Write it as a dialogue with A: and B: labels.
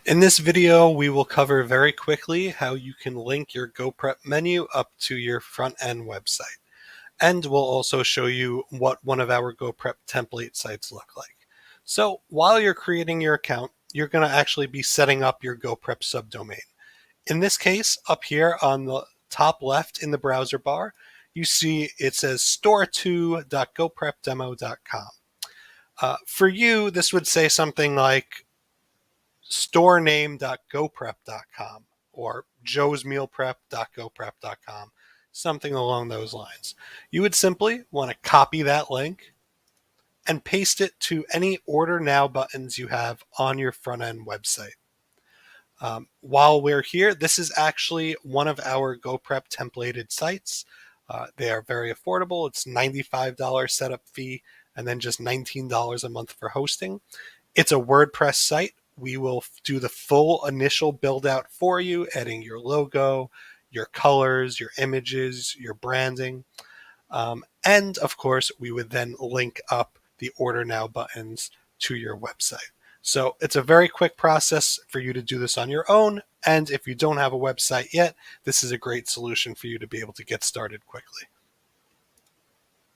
A: In this video, we will cover very quickly how you can link your GoPrep menu up to your front-end website. And we'll also show you what one of our GoPrep template sites look like. So while you're creating your account, you're going to actually be setting up your GoPrep subdomain. In this case, up here on the top left in the browser bar, you see it says store2.goprepdemo.com. For you, this would say something like storename.goprep.com or joesmealprep.goprep.com, something along those lines. You would simply want to copy that link and paste it to any order now buttons you have on your front end website. While we're here, this is actually one of our GoPrep templated sites. They are very affordable. It's $95 setup fee and then just $19 a month for hosting. It's a WordPress site. We will do the full initial build out for you, adding your logo, your colors, your images, your branding. And of course, we would then link up the order now buttons to your website. So it's a very quick process for you to do this on your own. And if you don't have a website yet, this is a great solution for you to be able to get started quickly.